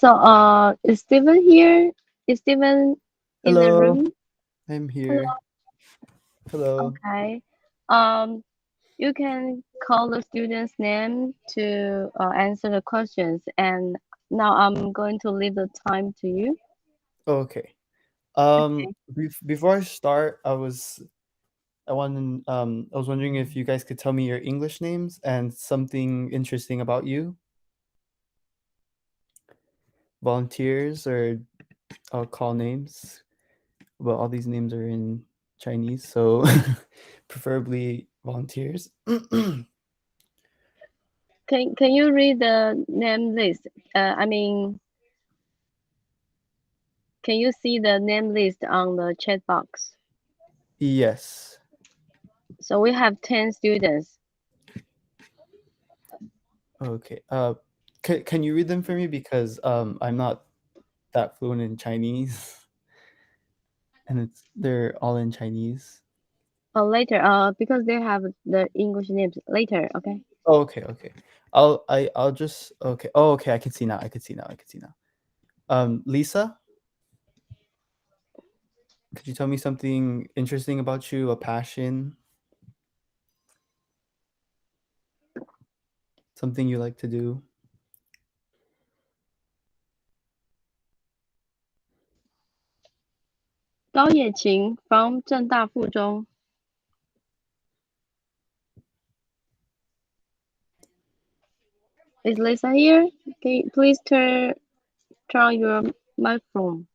So, is Steven here? Is Steven in the Hello, room? I'm Hello. here. Hello. Okay. Um, you can call the student's name to answer the questions. And now I'm going to leave the time to you. Okay. Okay. Before I start, I was wondering if you guys could tell me your English names and something interesting about you. Volunteers or call names. Well, all these names are in Chinese, so preferably volunteers. Can you read the name list? I mean, can you see the name list on the chat box? Yes. So we have 10 students. Okay. Can you read them for me because I'm not that fluent in Chinese and they're all in Chinese. Later, because they have the English names later. Okay. Oh, okay, okay. I'll just okay. Oh, okay. I can see now. I can see now. I can see now. Lisa, could you tell me something interesting about you? A passion, something you like to do? 高野晴 from 正大附中 is Lisa here? Can you please turn your microphone?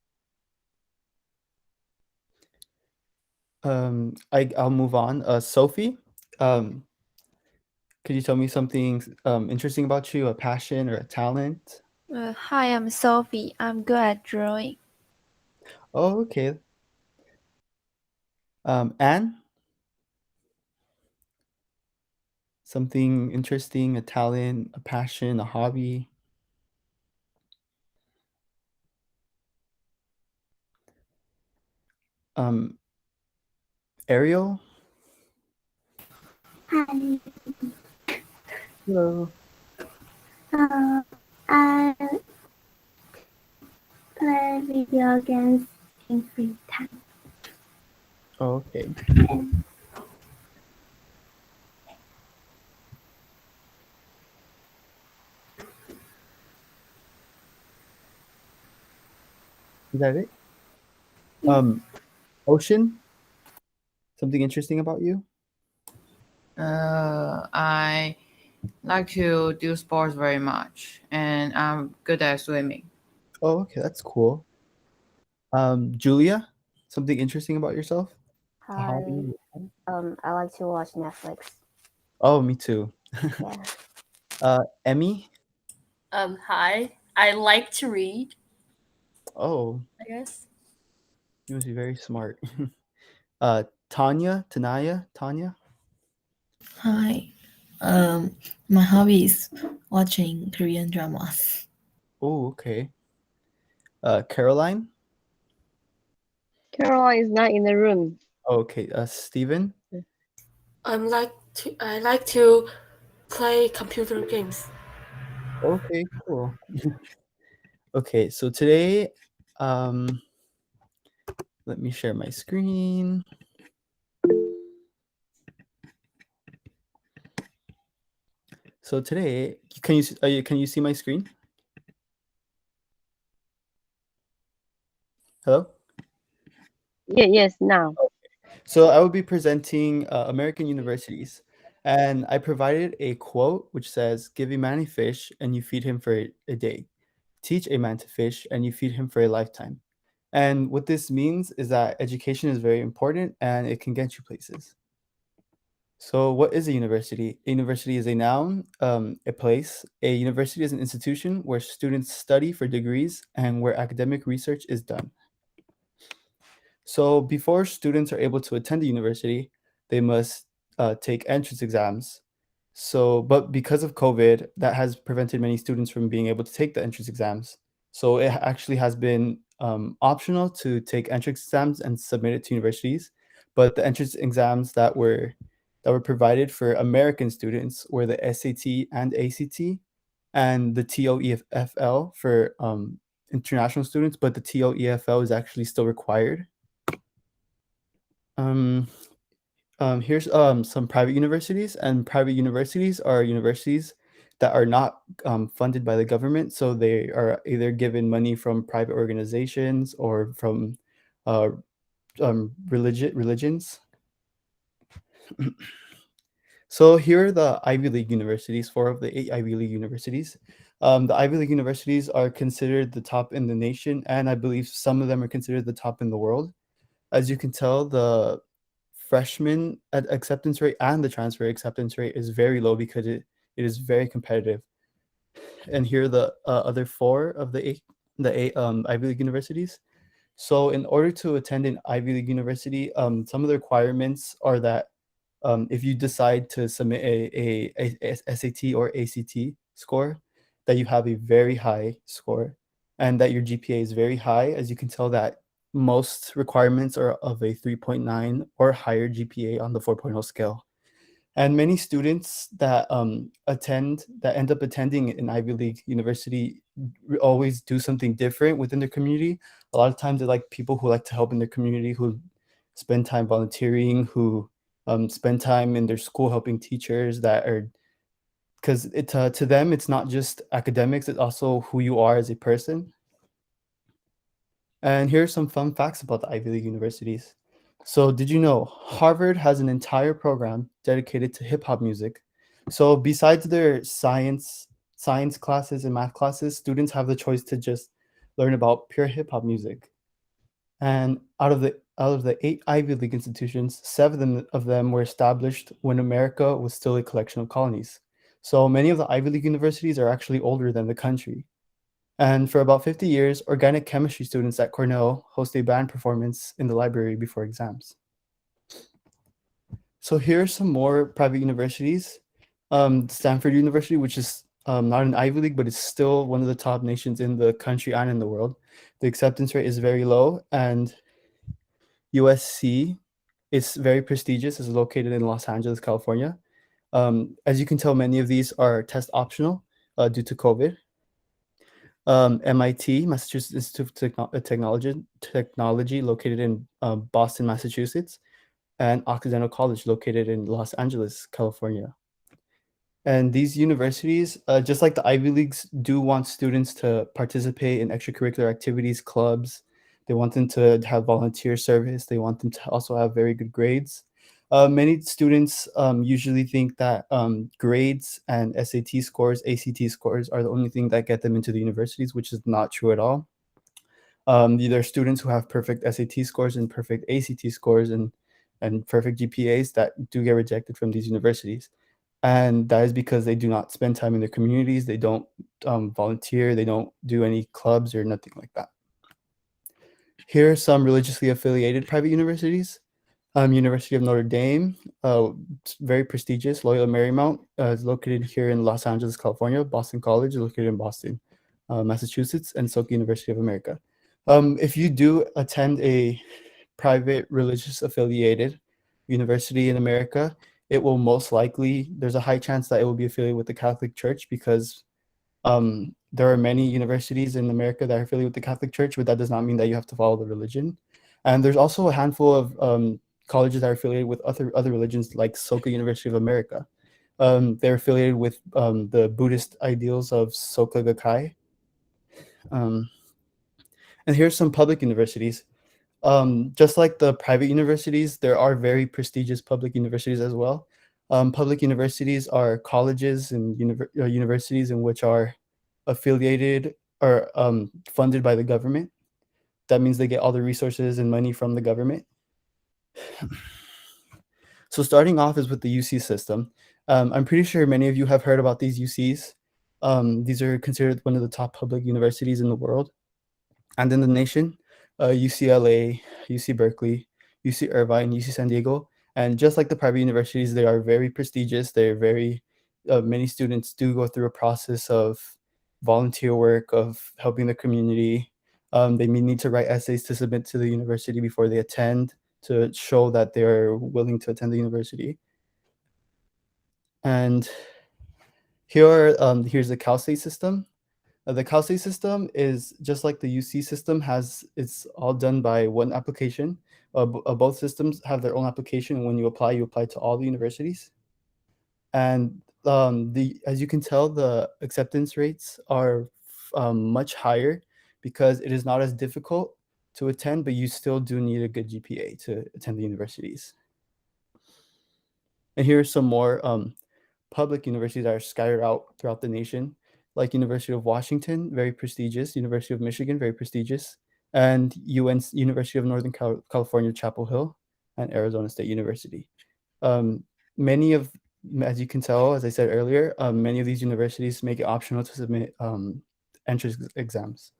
I'll move on. Sophie, um, could you tell me something interesting about you? A passion or a talent? Hi, I'm Sophie. I'm good at drawing. Oh, okay. Anne, something interesting, a talent, a passion, a hobby. Um, Ariel. Hi, Hello. I play video games in free time. Oh, okay. Is that it? Yes, Um, Ocean, something interesting about you? I like to do sports very much, and I'm good at swimming. Oh, okay, that's cool. Julia, something interesting about yourself? A Hi, hobby? I like to watch Netflix. Oh, me too. Yeah. Emmy? Hi. I like to read, Oh, I guess. you must be very smart. Tanya? Hi. My hobby is watching Korean dramas. Oh, okay. Caroline? Caroline is not in the room. Oh, okay. Steven? I like to play computer games. Okay, cool. Okay, so today, um, let me share my screen. So today, can you see my screen? Hello? Yeah, yes, now. So I will be presenting American universities, and I provided a quote which says, "Give a man a fish, and you feed him for a day. Teach a man to fish, and you feed him for a lifetime." And what this means is that education is very important, and it can get you places. So, what is a university? A university is a noun, a place. A university is an institution where students study for degrees and where academic research is done. So before students are able to attend the university, they must take entrance exams. But because of COVID, that has prevented many students from being able to take the entrance exams. So it actually has been optional to take entrance exams and submit it to universities. But the entrance exams that were provided for American students were the SAT and ACT. and the TOEFL for international students, but the TOEFL is actually still required. Here's some private universities, and private universities are universities that are not funded by the government, so they are either given money from private organizations or from religions. So here are the Ivy League universities, 4 of the 8 Ivy League universities. The Ivy League universities are considered the top in the nation, and I believe some of them are considered the top in the world. As you can tell, the freshman acceptance rate and the transfer acceptance rate is very low because it is very competitive. And here are the other 4 of the 8 Ivy League universities. So in order to attend an Ivy League university, some of the requirements are that if you decide to submit a SAT or ACT score, that you have a very high score and that your GPA is very high. As you can tell, that most requirements are of a 3.9 or higher GPA on the 4.0 scale. And many students that end up attending an Ivy League university always do something different within their community. A lot of times they're like people who like to help in their community, who spend time volunteering, who spend time in their school helping teachers, that are, because to them it's not just academics, it's also who you are as a person. And here's some fun facts about the Ivy League universities. So did you know Harvard has an entire program dedicated to hip hop music? So besides their science classes and math classes, students have the choice to just learn about pure hip hop music. And out of the 8 Ivy League institutions, 7 of them were established when America was still a collection of colonies. So many of the Ivy League universities are actually older than the country. And for about 50 years, organic chemistry students at Cornell host a band performance in the library before exams. So here are some more private universities. Stanford University, which is not an Ivy League, but it's still one of the top nations in the country and in the world. The acceptance rate is very low, and USC is very prestigious. It's located in Los Angeles, California. As you can tell, many of these are test optional due to COVID. MIT, Massachusetts Institute of Technology, located in Boston, Massachusetts, and Occidental College, located in Los Angeles, California. And these universities, just like the Ivy Leagues, do want students to participate in extracurricular activities, clubs. They want them to have volunteer service. They want them to also have very good grades. Many students usually think that grades and SAT scores, ACT scores are the only thing that get them into the universities, which is not true at all. There are students who have perfect SAT scores and perfect ACT scores and perfect GPAs that do get rejected from these universities. And that is because they do not spend time in their communities. They don't volunteer. They don't do any clubs or nothing like that. Here are some religiously affiliated private universities. University of Notre Dame, it's very prestigious. Loyola Marymount is located here in Los Angeles, California. Boston College is located in Boston, Massachusetts, and Soka University of America. If you do attend a private religious affiliated university in America, it will most likely, there's a high chance that it will be affiliated with the Catholic Church, because there are many universities in America that are affiliated with the Catholic Church, but that does not mean that you have to follow the religion. And there's also a handful of colleges that are affiliated with other religions, like Soka University of America. They're affiliated with the Buddhist ideals of Soka Gakkai. And here's some public universities. Just like the private universities, there are very prestigious public universities as well. Public universities are colleges and universities in which are affiliated or funded by the government. That means they get all the resources and money from the government. So starting off is with the UC system. I'm pretty sure many of you have heard about these UCs. These are considered one of the top public universities in the world and in the nation. UCLA, UC Berkeley, UC Irvine, UC San Diego. And just like the private universities, they are very prestigious. They're very, many students do go through a process of volunteer work, of helping the community. They may need to write essays to submit to the university before they attend, to show that they're willing to attend the university. And Here's the Cal State system. The Cal State system is just like the UC system. It's all done by one application. Both systems have their own application, and when you apply to all the universities. And as you can tell, the acceptance rates are much higher because it is not as difficult to attend, but you still do need a good GPA to attend the universities. And here are some more public universities that are scattered out throughout the nation, like University of Washington, very prestigious, University of Michigan, very prestigious, and University of Northern California, Chapel Hill, and Arizona State University. Many of, as you can tell, as I said earlier, many of these universities make it optional to submit entrance exams.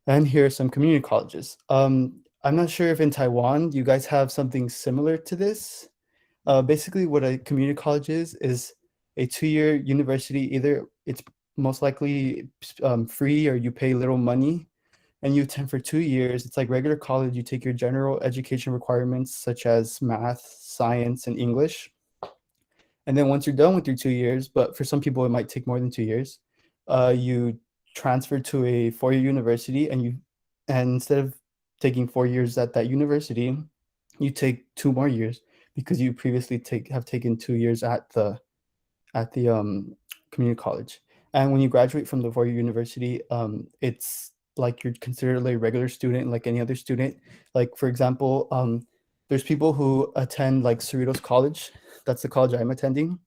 And here are some community colleges. I'm not sure if in Taiwan you guys have something similar to this. Basically, what a community college is a 2-year university. Either it's most likely free or you pay little money, and you attend for 2 years. It's like regular college. You take your general education requirements such as math, science, and English. And then once you're done with your 2 years, but for some people it might take more than 2 years, you transfer to a 4-year university, and instead of taking 4 years at that university, you take 2 more years because you previously have taken 2 years at the community college. And when you graduate from the 4-year university, it's like you're considered a regular student, like any other student. Like, for example, there's people who attend like Cerritos College. That's the college I'm attending.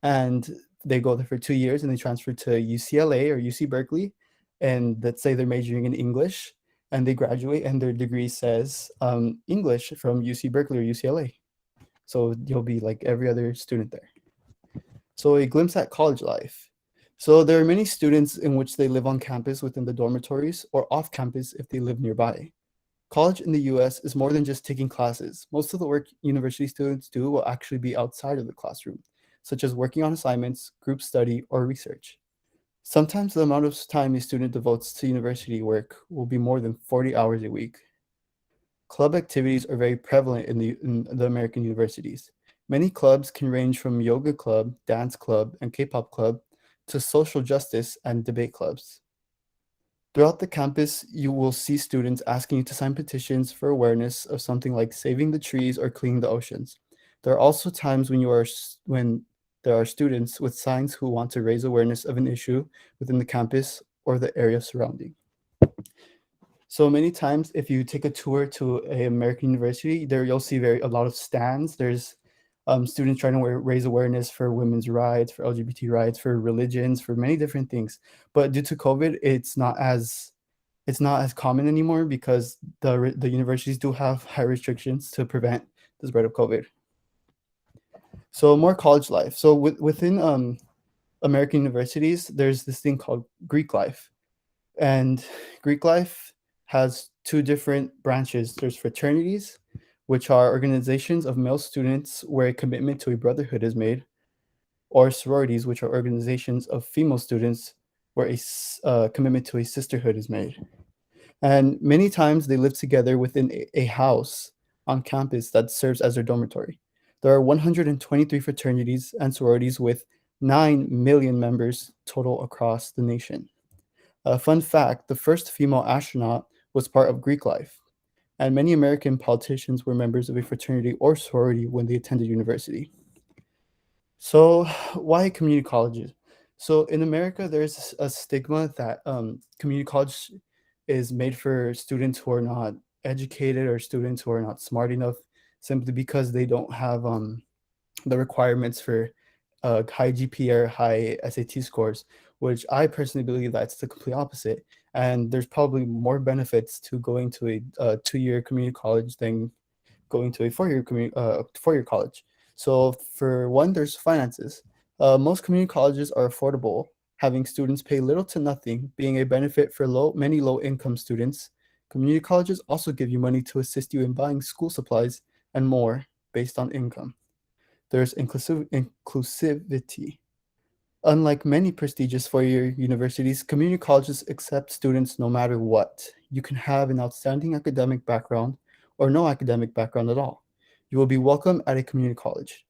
And they go there for 2 years and they transfer to UCLA or UC Berkeley. And let's say they're majoring in English, and they graduate and their degree says English from UC Berkeley or UCLA. So you'll be like every other student there. So a glimpse at college life. So there are many students in which they live on campus within the dormitories or off campus if they live nearby. College in the US is more than just taking classes. Most of the work university students do will actually be outside of the classroom, such as working on assignments, group study, or research. Sometimes the amount of time a student devotes to university work will be more than 40 hours a week. Club activities are very prevalent in the American universities. Many clubs can range from yoga club, dance club, and K-pop club to social justice and debate clubs. Throughout the campus, you will see students asking you to sign petitions for awareness of something like saving the trees or cleaning the oceans. There are also times when there are students with signs who want to raise awareness of an issue within the campus or the area surrounding. So many times, if you take a tour to an American university, there you'll see a lot of stands. There's students trying to raise awareness for women's rights, for LGBT rights, for religions, for many different things. But due to COVID, it's not as common anymore because the universities do have high restrictions to prevent the spread of COVID. So more college life. So within American universities, there's this thing called Greek life, and Greek life has 2 different branches. There's fraternities, which are organizations of male students where a commitment to a brotherhood is made, or sororities, which are organizations of female students where a commitment to a sisterhood is made. And many times they live together within a house on campus that serves as their dormitory. There are 123 fraternities and sororities with 9 million members total across the nation. A fun fact, the first female astronaut was part of Greek life, and many American politicians were members of a fraternity or sorority when they attended university. So why community colleges? So in America, there's a stigma that community college is made for students who are not educated or students who are not smart enough, simply because they don't have the requirements for high GPA or high SAT scores, which I personally believe that's the complete opposite. And there's probably more benefits to going to a 2-year community college than going to a 4-year college. So for one, there's finances. Most community colleges are affordable, having students pay little to nothing, being a benefit for many low-income students. Community colleges also give you money to assist you in buying school supplies and more based on income. There's inclusivity. Unlike many prestigious 4-year universities, community colleges accept students no matter what. You can have an outstanding academic background or no academic background at all. You will be welcome at a community college.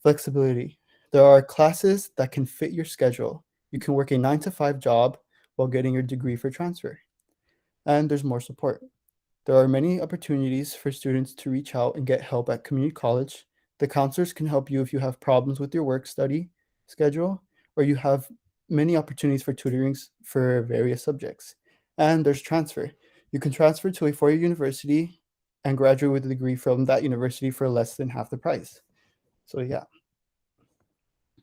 Flexibility. There are classes that can fit your schedule. You can work a 9-to-5 job while getting your degree for transfer. And there's more support. There are many opportunities for students to reach out and get help at community college. The counselors can help you if you have problems with your work study schedule, or you have many opportunities for tutorings for various subjects. And there's transfer. You can transfer to a four-year university and graduate with a degree from that university for less than half the price. So yeah.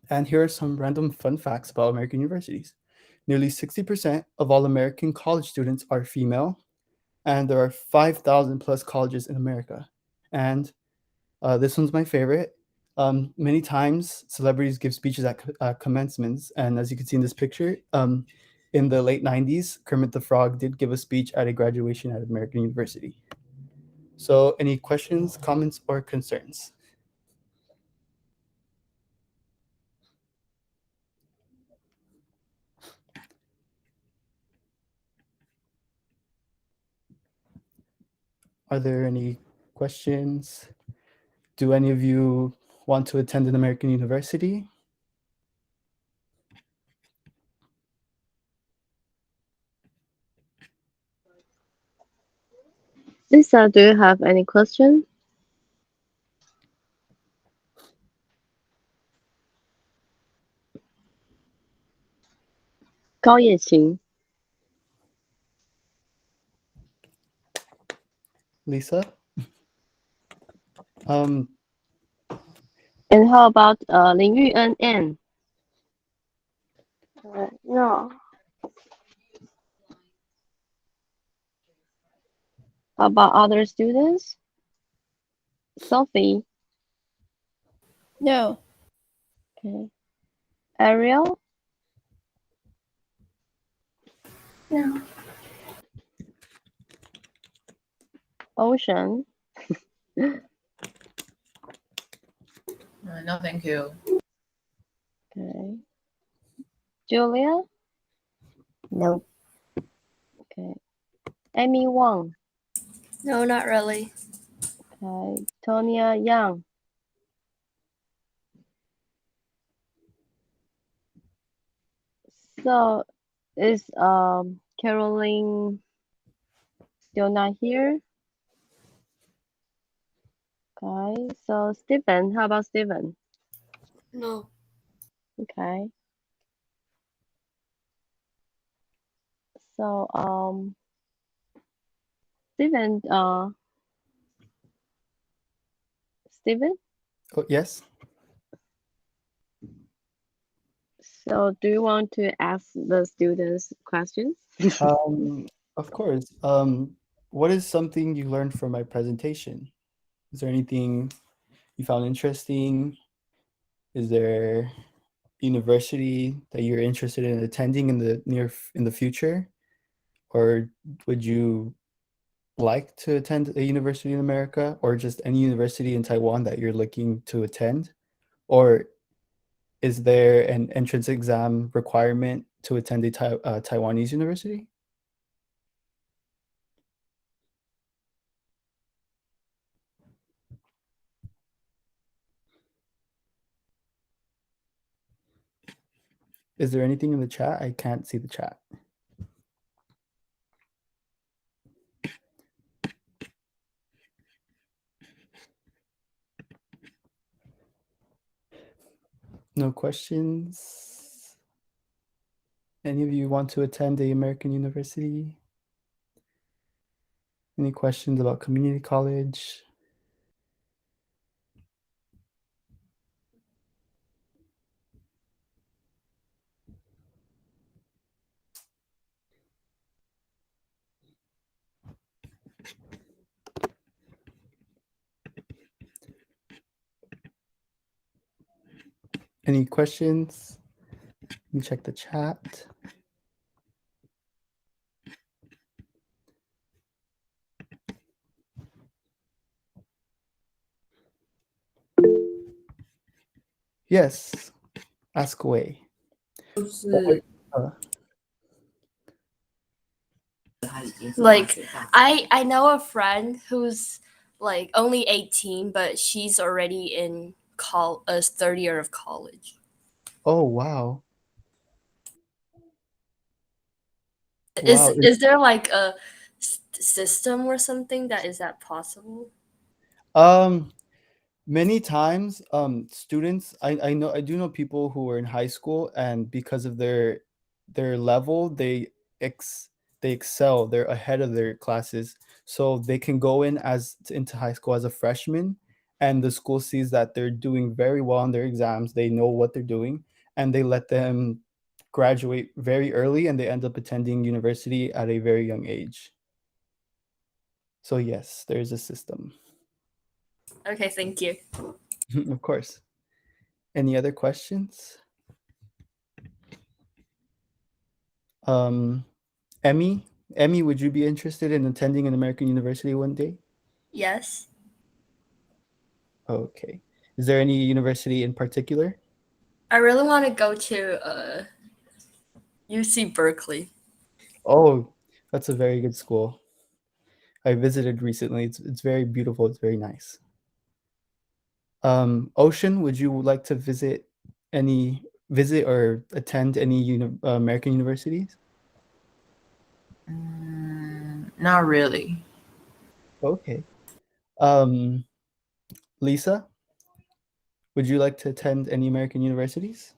And here are some random fun facts about American universities. Nearly 60% of all American college students are female, and there are 5,000 plus colleges in America. And this one's my favorite. Many times, celebrities give speeches at commencements, and as you can see in this picture, in the late 90s, Kermit the Frog did give a speech at a graduation at American University. So any questions, comments, or concerns? Are there any questions? Do any of you want to attend an American university? Lisa, do you have any question? Gao Yeqing. Lisa? And how about Lin Yuan Ann? No. How about other students? Sophie. No. Okay. Ariel? No. Ocean? No, thank you. Okay. Julia? No. Okay. Amy Wang? No, not really. Okay. Tonya Yang? So is Caroline still not here? Okay, so Stephen, how about Stephen? No. Okay. So Stephen, Stephen? Oh, yes. So do you want to ask the students questions? Of course. What is something you learned from my presentation? Is there anything you found interesting? Is there university that you're interested in attending in the future? Or would you like to attend a university in America, or just any university in Taiwan that you're looking to attend? Or is there an entrance exam requirement to attend a Taiwanese university? Is there anything in the chat? I can't see the chat. No questions? Any of you want to attend a American university? Any questions about community college? Any questions? Let me check the chat. Yes, ask away. Like I know a friend who's like only 18, but she's already in third year of college. Oh, wow. Is Wow. is there like a system or something that is that possible? Um, Many times, students, I do know people who are in high school, and because of their level, they excel. They're ahead of their classes, so they can go in into high school as a freshman, and the school sees that they're doing very well on their exams. They know what they're doing, and they let them graduate very early, and they end up attending university at a very young age. So yes, there is a system. Okay, thank you. Of course. Any other questions? Um, Emmy, would you be interested in attending an American university one day? Yes. Okay. Is there any university in particular? I really want to go to UC Berkeley. Oh, that's a very good school. I visited recently. It's very beautiful. It's very nice. Ocean, would you like to visit or attend any American universities? Not really. Okay. Lisa, would you like to attend any American universities?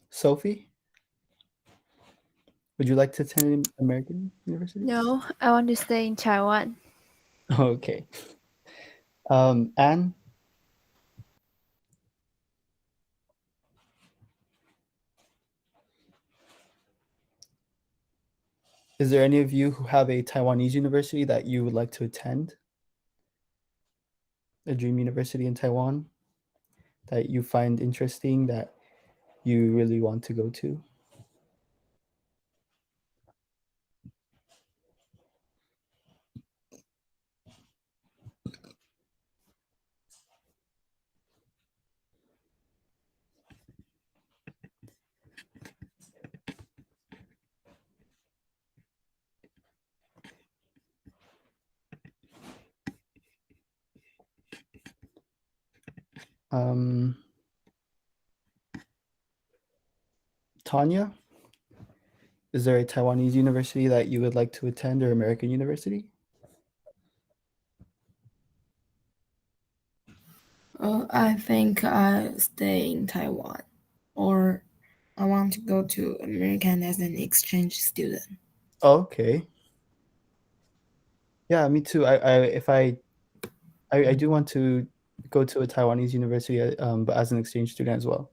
Sophie, would you like to attend any American universities? No, I want to stay in Taiwan. Okay. Anne, is there any of you who have a Taiwanese university that you would like to attend? A dream university in Taiwan that you find interesting, that you really want to go to? Tanya, is there a Taiwanese university that you would like to attend, or American university? I think I stay in Taiwan, or I want to go to American as an exchange student. Oh, okay. Yeah, me too. I do want to go to a Taiwanese university, but as an exchange student as well.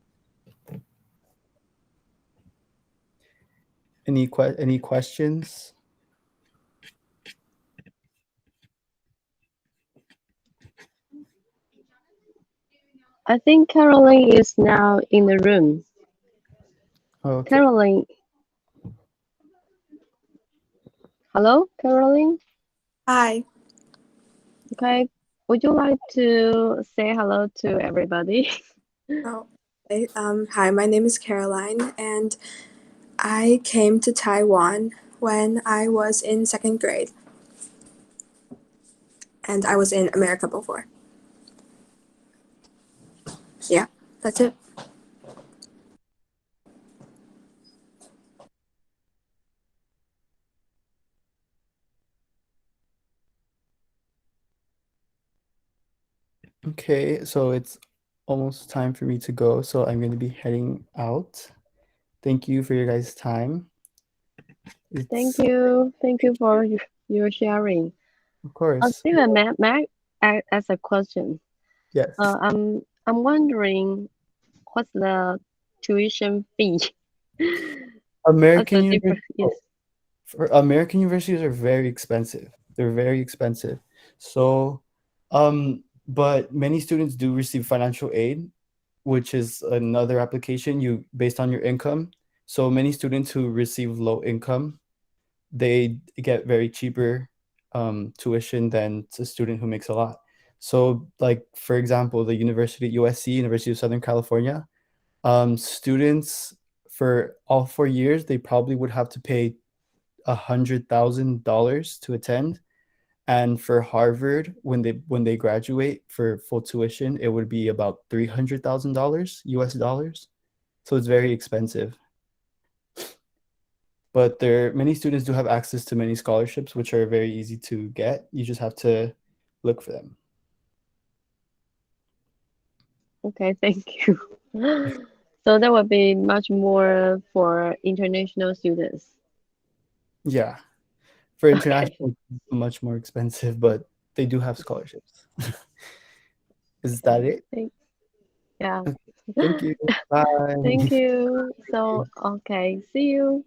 Any questions? I think Caroline is now in the room. Okay. Caroline. Hello, Caroline? Hi. Okay. Would you like to say hello to everybody? Oh, hi, my name is Caroline, and I came to Taiwan when I was in second grade. And I was in America before. Yeah, that's it. Okay, so it's almost time for me to go, so I'm going to be heading out. Thank you for your guys' time. Thank you. Thank you for your sharing. Of course. Steven, may I ask a question? Yes. I'm wondering what's the tuition fee? American Yes. For American universities are very expensive. They're very expensive. So, but many students do receive financial aid, which is another application based on your income. So many students who receive low income, they get very cheaper tuition than a student who makes a lot. So, like for example, the USC, University of Southern California, students for all 4 years, they probably would have to pay $100,000 to attend. And for Harvard, when they graduate for full tuition, it would be about $300,000 US dollars. So it's very expensive. But many students do have access to many scholarships, which are very easy to get. You just have to look for them. Okay, thank you. So that would be much more for international students. Yeah. For Okay. international, it's much more expensive, but they do have scholarships. Is that it? Yeah. Thank you. Bye. Thank you. So, okay, see you.